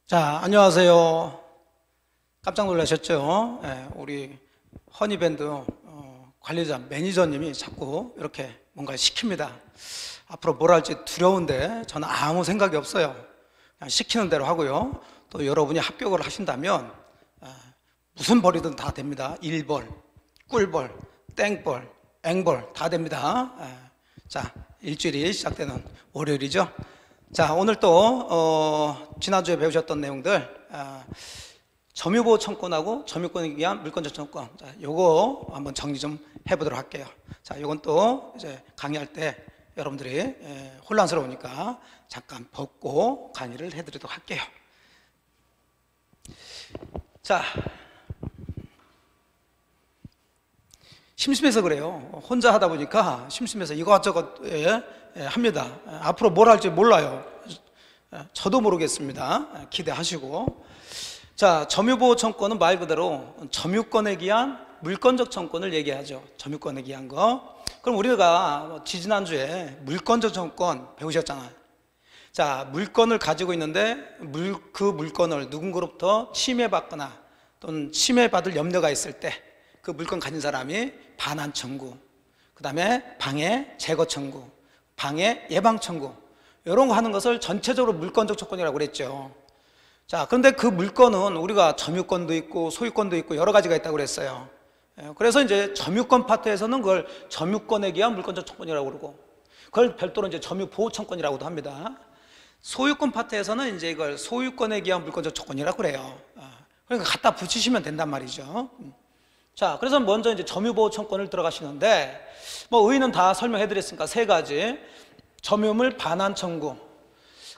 자, 안녕하세요. 깜짝 놀라셨죠? 예, 우리 허니밴드 관리자 매니저님이 자꾸 이렇게 뭔가 시킵니다. 앞으로 뭘 할지 두려운데 저는 아무 생각이 없어요. 그냥 시키는 대로 하고요. 또 여러분이 합격을 하신다면 무슨 벌이든 다 됩니다. 일벌, 꿀벌, 땡벌, 앵벌 다 됩니다. 자, 일주일이 시작되는 월요일이죠. 자, 오늘 또 지난주에 배우셨던 내용들, 점유보호 청구하고 점유권에 의한 물권적 청구권, 자, 요거 한번 정리 좀 해보도록 할게요. 자, 요건 또 이제 강의할 때 여러분들이 혼란스러우니까 잠깐 벗고 강의를 해드리도록 할게요. 자, 심심해서 그래요. 혼자 하다 보니까 심심해서 이것저것 합니다. 앞으로 뭘 할지 몰라요. 저도 모르겠습니다. 기대하시고. 자, 점유보호 청구권은 말 그대로 점유권에 기한 물권적 청구권을 얘기하죠. 점유권에 기한 거. 그럼 우리가 지지난주에 물권적 청구권 배우셨잖아요. 자, 물건을 가지고 있는데 그 물건을 누군가로부터 침해받거나 또는 침해받을 염려가 있을 때 그 물건 가진 사람이 반환 청구, 그 다음에 방해 제거 청구, 방해 예방 청구, 이런 거 하는 것을 전체적으로 물권적 청구권이라고 그랬죠. 자, 그런데 그 물건은 우리가 점유권도 있고 소유권도 있고 여러 가지가 있다고 그랬어요. 그래서 이제 점유권 파트에서는 그걸 점유권에 기한 물권적 청구권이라고 그러고, 그걸 별도로 이제 점유보호 청구권이라고도 합니다. 소유권 파트에서는 이제 이걸 소유권에 기한 물권적 청구권이라고 그래요. 그러니까 갖다 붙이시면 된단 말이죠. 자, 그래서 먼저 이제 점유보호 청구권을 들어가시는데, 뭐 의의는 다 설명해 드렸으니까 세 가지. 점유물 반환 청구.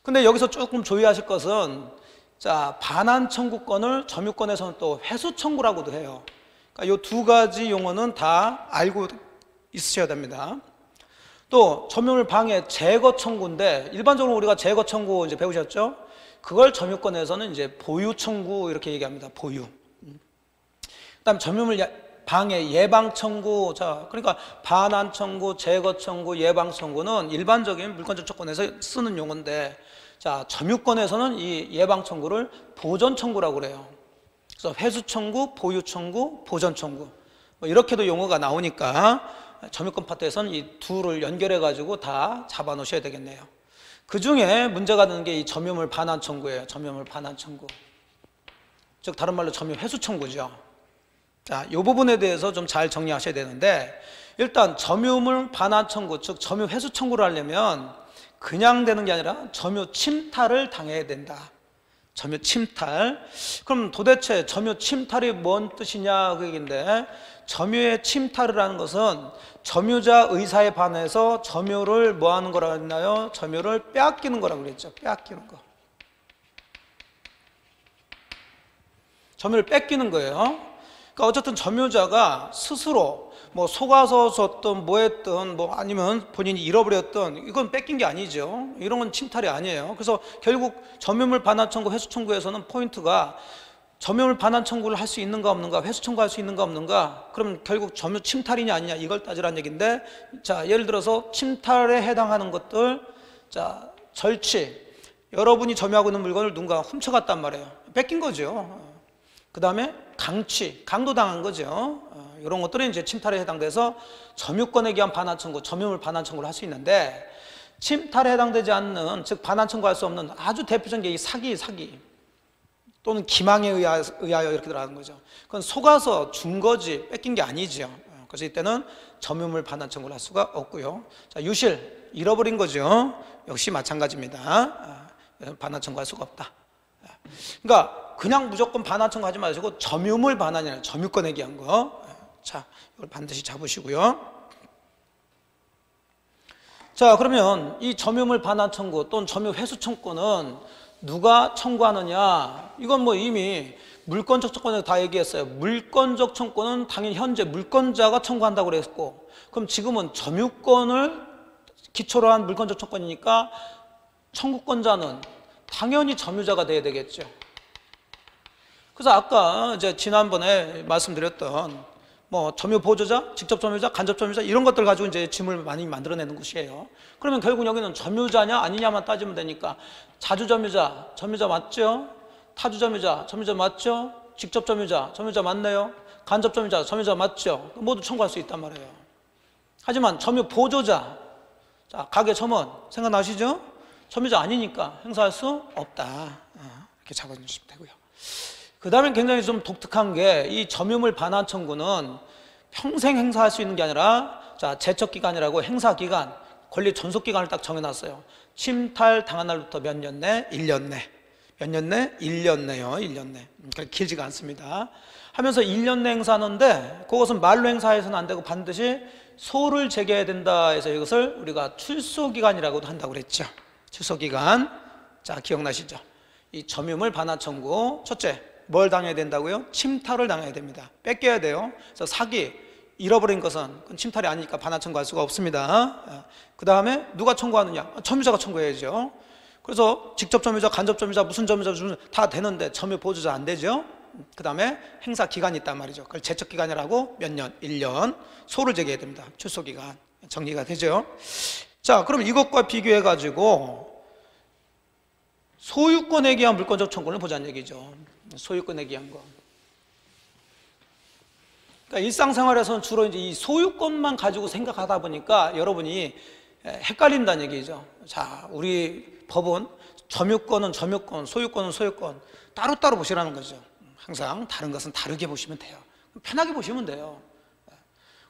근데 여기서 조금 주의하실 것은, 자, 반환 청구권을 점유권에서는 또 회수 청구라고도 해요. 그러니까 이 두 가지 용어는 다 알고 있으셔야 됩니다. 또 점유물 방해 제거 청구인데, 일반적으로 우리가 제거 청구 이제 배우셨죠? 그걸 점유권에서는 이제 보유 청구 이렇게 얘기합니다. 보유. 그다음 점유물 방해 예방 청구. 자, 그러니까 반환 청구, 제거 청구, 예방 청구는 일반적인 물권적 청구권에서 쓰는 용어인데, 자, 점유권에서는 이 예방 청구를 보전 청구라고 그래요. 그래서 회수 청구, 보유 청구, 보전 청구, 뭐 이렇게도 용어가 나오니까 점유권 파트에서는 이 둘을 연결해 가지고 다 잡아 놓으셔야 되겠네요. 그 중에 문제가 되는 게 이 점유물 반환 청구예요. 점유물 반환 청구, 즉 다른 말로 점유 회수 청구죠. 자, 이 부분에 대해서 좀 잘 정리하셔야 되는데, 일단 점유물 반환 청구, 즉 점유 회수 청구를 하려면 그냥 되는 게 아니라 점유 침탈을 당해야 된다. 점유 침탈. 그럼 도대체 점유 침탈이 뭔 뜻이냐 그 얘기인데, 점유의 침탈을 하는 것은 점유자 의사에 반해서 점유를 뭐 하는 거라고 했나요? 점유를 빼앗기는 거라고 그랬죠. 빼앗기는 거. 점유를 뺏기는 거예요. 그러니까 어쨌든 점유자가 스스로 뭐 속아서 줬든 뭐 했든 뭐 아니면 본인이 잃어버렸든 이건 뺏긴 게 아니죠. 이런 건 침탈이 아니에요. 그래서 결국 점유물 반환 청구, 회수 청구에서는 포인트가 점유물 반환 청구를 할 수 있는가 없는가, 회수 청구할 수 있는가 없는가, 그럼 결국 점유 침탈이냐 아니냐 이걸 따지라는 얘기인데, 자, 예를 들어서 침탈에 해당하는 것들, 자, 절취, 여러분이 점유하고 있는 물건을 누군가 훔쳐갔단 말이에요. 뺏긴 거죠. 그 다음에 강취, 강도당한 거죠. 이런 것들이 이제 침탈에 해당돼서 점유권에 기한 반환 청구, 점유물 반환 청구를 할 수 있는데, 침탈에 해당되지 않는, 즉 반환 청구할 수 없는 아주 대표적인 게 이 사기 또는 기망에 의하여 이렇게 들어가는 거죠. 그건 속아서 준 거지 뺏긴 게 아니죠. 그래서 이때는 점유물 반환 청구를 할 수가 없고요. 자, 유실, 잃어버린 거죠. 역시 마찬가지입니다. 반환 청구할 수가 없다. 그러니까 그냥 무조건 반환 청구하지 마시고 점유물 반환이나 점유권에 기한 거. 자, 이걸 반드시 잡으시고요. 자, 그러면 이 점유물 반환 청구 또는 점유 회수 청구는 누가 청구하느냐? 이건 뭐 이미 물권적 청구에서 다 얘기했어요. 물권적 청구는 당연히 현재 물권자가 청구한다고 그랬고, 그럼 지금은 점유권을 기초로 한 물권적 청구니까 청구권자는 당연히 점유자가 돼야 되겠죠. 그래서 아까 이제 지난번에 말씀드렸던 뭐 점유 보조자, 직접 점유자, 간접 점유자 이런 것들 가지고 이제 짐을 많이 만들어내는 것이에요. 그러면 결국 여기는 점유자냐 아니냐만 따지면 되니까 자주 점유자, 점유자 맞죠? 타주 점유자, 점유자 맞죠? 직접 점유자, 점유자 맞네요. 간접 점유자, 점유자 맞죠? 모두 청구할 수 있단 말이에요. 하지만 점유 보조자, 자, 가게 점원 생각나시죠? 점유자 아니니까 행사할 수 없다. 이렇게 잡아주시면 되고요. 그 다음에 굉장히 좀 독특한 게 이 점유물 반환 청구는 평생 행사할 수 있는 게 아니라 자, 제척기간이라고 행사기간, 권리 존속기간을 딱 정해놨어요. 침탈 당한 날부터 몇 년 내? 1년 내. 몇 년 내? 1년 내요. 1년 내. 그렇게 길지가 않습니다. 하면서 1년 내 행사하는데 그것은 말로 행사해서는 안 되고 반드시 소를 제기해야 된다 해서 이것을 우리가 출소기간이라고도 한다고 그랬죠. 출소기간. 자, 기억나시죠? 이 점유물 반환 청구, 첫째, 뭘 당해야 된다고요? 침탈을 당해야 됩니다. 뺏겨야 돼요. 그래서 사기, 잃어버린 것은 그건 침탈이 아니니까 반환 청구할 수가 없습니다. 그 다음에 누가 청구하느냐? 점유자가 청구해야죠. 그래서 직접 점유자, 간접 점유자, 무슨 점유자 다 되는데 점유 보조자 안 되죠. 그 다음에 행사 기간이 있단 말이죠. 그걸 제척 기간이라고 몇 년, 1년 소를 제기해야 됩니다. 출소 기간 정리가 되죠. 자, 그럼 이것과 비교해 가지고 소유권에 기한 물권적 청구를 보자는 얘기죠. 소유권에 기한 거. 그러니까 일상생활에서는 주로 이제 이 소유권만 가지고 생각하다 보니까 여러분이 헷갈린다는 얘기죠. 자, 우리 법은 점유권은 점유권, 소유권은 소유권 따로따로 보시라는 거죠. 항상 다른 것은 다르게 보시면 돼요. 편하게 보시면 돼요.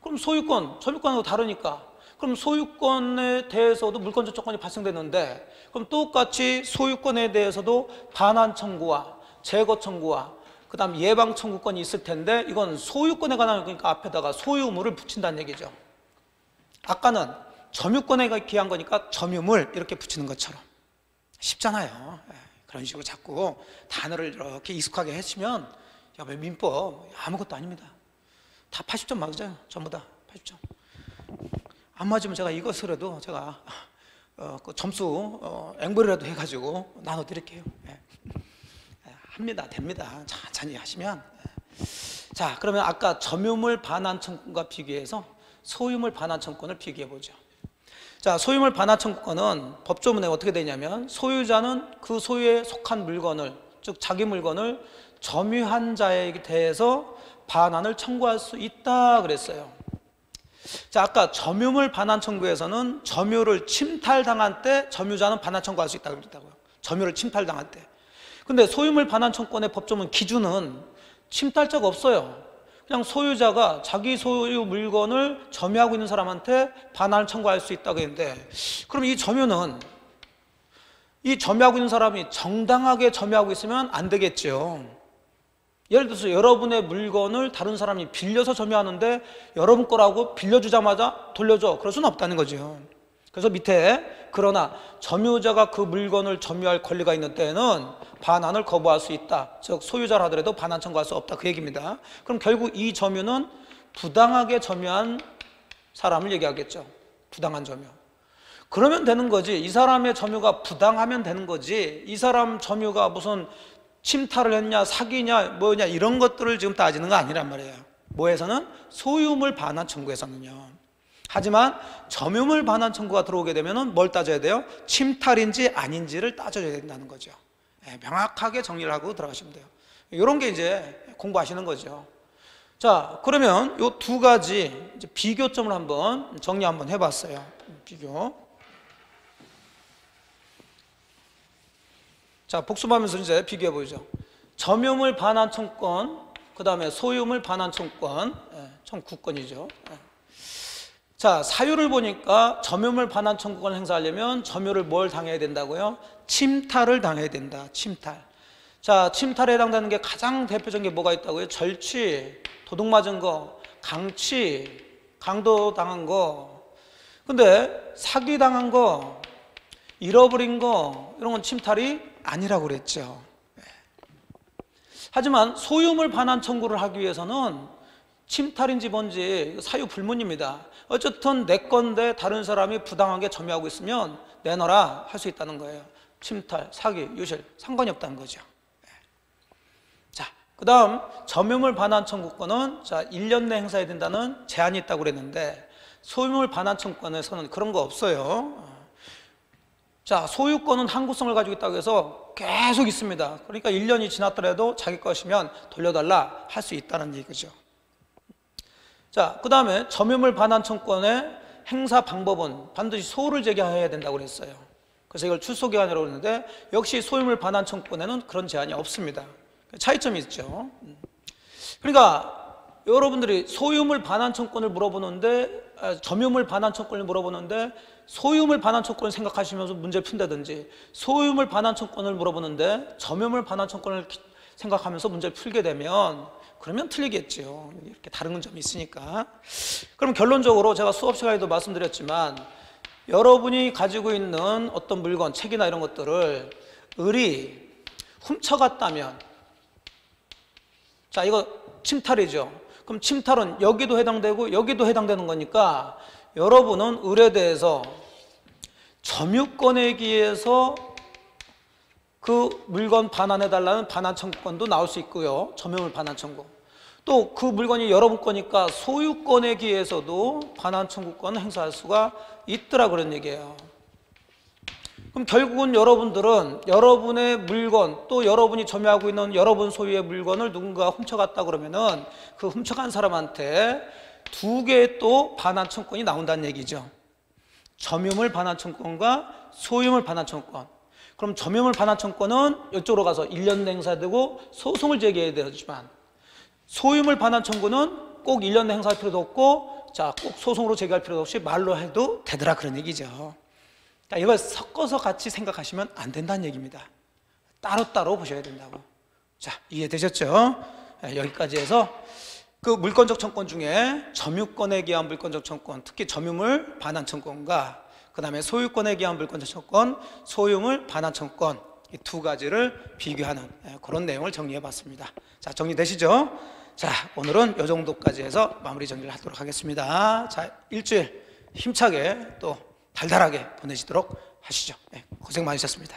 그럼 소유권, 점유권하고 다르니까 그럼 소유권에 대해서도 물권적 조건이 발생되는데 그럼 똑같이 소유권에 대해서도 반환 청구와 제거 청구와 그 다음 예방 청구권이 있을 텐데 이건 소유권에 관한 거니까 앞에다가 소유물을 붙인다는 얘기죠. 아까는 점유권에 기한 거니까 점유물 이렇게 붙이는 것처럼 쉽잖아요. 그런 식으로 자꾸 단어를 이렇게 익숙하게 해주면 민법 아무것도 아닙니다. 다 80점 맞아요. 전부 다 80점. 안 맞으면 제가 이것으로도 제가 그 점수 앵벌이라도 해가지고 나눠드릴게요. 합니다. 됩니다. 천천히 하시면. 자, 그러면 아까 점유물 반환 청구권과 비교해서 소유물 반환 청구권을 비교해 보죠. 자, 소유물 반환 청구권은 법조문에 어떻게 되냐면 소유자는 그 소유에 속한 물건을, 즉 자기 물건을 점유한 자에게 대해서 반환을 청구할 수 있다 그랬어요. 자, 아까 점유물 반환 청구에서는 점유를 침탈당한 때 점유자는 반환 청구할 수 있다고 그랬다고요. 점유를 침탈당할 때. 근데 소유물 반환 청구권의 법조문 기준은 침탈자가 없어요. 그냥 소유자가 자기 소유 물건을 점유하고 있는 사람한테 반환을 청구할 수 있다고 했는데 그럼 이 점유는 이 점유하고 있는 사람이 정당하게 점유하고 있으면 안 되겠죠. 예를 들어서 여러분의 물건을 다른 사람이 빌려서 점유하는데 여러분 거라고 빌려주자마자 돌려줘. 그럴 수는 없다는 거죠. 그래서 밑에 그러나 점유자가 그 물건을 점유할 권리가 있는 때에는 반환을 거부할 수 있다. 즉 소유자라 하더라도 반환 청구할 수 없다 그 얘기입니다. 그럼 결국 이 점유는 부당하게 점유한 사람을 얘기하겠죠. 부당한 점유. 그러면 되는 거지. 이 사람의 점유가 부당하면 되는 거지. 이 사람 점유가 무슨 침탈을 했냐 사기냐 뭐냐 이런 것들을 지금 따지는 거 아니란 말이에요. 뭐에서는? 소유물 반환 청구에서는요. 하지만 점유물 반환 청구가 들어오게 되면 뭘 따져야 돼요? 침탈인지 아닌지를 따져야 된다는 거죠. 명확하게 정리를 하고 들어가시면 돼요. 이런 게 이제 공부하시는 거죠. 자, 그러면 이 두 가지 이제 비교점을 한번 정리 한번 해봤어요. 비교. 자, 복습하면서 이제 비교해 보죠. 점유물 반환 청구권, 그 다음에 소유물 반환 청구권, 총 9건이죠. 자, 사유를 보니까 점유물 반환 청구권을 행사하려면 점유를 뭘 당해야 된다고요? 침탈을 당해야 된다. 침탈. 자, 침탈에 해당되는 게 가장 대표적인 게 뭐가 있다고요? 절취, 도둑 맞은 거, 강취, 강도 당한 거. 근데 사기 당한 거, 잃어버린 거 이런 건 침탈이 아니라고 그랬죠. 하지만 소유물 반환 청구를 하기 위해서는 침탈인지 뭔지 사유 불문입니다. 어쨌든 내 건데 다른 사람이 부당하게 점유하고 있으면 내놔라 할 수 있다는 거예요. 침탈, 사기, 유실 상관이 없다는 거죠. 자, 그 다음 점유물 반환 청구권은 자 1년 내 행사해야 된다는 제한이 있다고 그랬는데 소유물 반환 청구권에서는 그런 거 없어요. 자, 소유권은 항구성을 가지고 있다고 해서 계속 있습니다. 그러니까 1년이 지났더라도 자기 것이면 돌려달라 할 수 있다는 얘기죠. 자, 그 다음에 점유물 반환 청구권의 행사 방법은 반드시 소를 제기해야 된다고 그랬어요. 그래서 이걸 출소기한이라고 그러는데 역시 소유물 반환 청구권에는 그런 제한이 없습니다. 차이점이 있죠. 그러니까 여러분들이 소유물 반환 청구권을 물어보는데 점유물 반환 청구권을 물어보는데 소유물 반환 청구권을 생각하시면서 문제를 푼다든지 소유물 반환 청구권을 물어보는데 점유물 반환 청구권을 생각하면서 문제를 풀게 되면 그러면 틀리겠죠. 이렇게 다른 점이 있으니까. 그럼 결론적으로 제가 수업 시간에도 말씀드렸지만 여러분이 가지고 있는 어떤 물건, 책이나 이런 것들을 을이 훔쳐갔다면, 자, 이거 침탈이죠. 그럼 침탈은 여기도 해당되고 여기도 해당되는 거니까 여러분은 을에 대해서 점유권에 기해서 그 물건 반환해달라는 반환 청구권도 나올 수 있고요. 점유물 반환 청구. 또 그 물건이 여러분 거니까 소유권에 기해서도 반환 청구권을 행사할 수가 있더라 그런 얘기예요. 그럼 결국은 여러분들은 여러분의 물건 또 여러분이 점유하고 있는 여러분 소유의 물건을 누군가가 훔쳐갔다 그러면은 그 훔쳐간 사람한테 두 개의 또 반환 청구권이 나온다는 얘기죠. 점유물 반환 청구권과 소유물 반환 청구권. 그럼 점유물 반환 청구권은 이쪽으로 가서 1년 행사되고 소송을 제기해야 되지만 소유물 반환 청구는 꼭 1년 행사할 필요도 없고 자, 꼭 소송으로 제기할 필요도 없이 말로 해도 되더라 그런 얘기죠. 그러니까 이걸 섞어서 같이 생각하시면 안 된다는 얘기입니다. 따로따로 보셔야 된다고. 자, 이해되셨죠? 여기까지 해서 그 물권적 청구권 중에 점유권에 기한 물권적 청구권, 특히 점유물 반환 청구권과 그 다음에 소유권에 기한 물권적 청구권, 소유물 반환 청구권 이 두 가지를 비교하는 그런 내용을 정리해 봤습니다. 자, 정리되시죠? 자, 오늘은 이 정도까지 해서 마무리 정리를 하도록 하겠습니다. 자, 일주일 힘차게 또 달달하게 보내시도록 하시죠. 고생 많으셨습니다.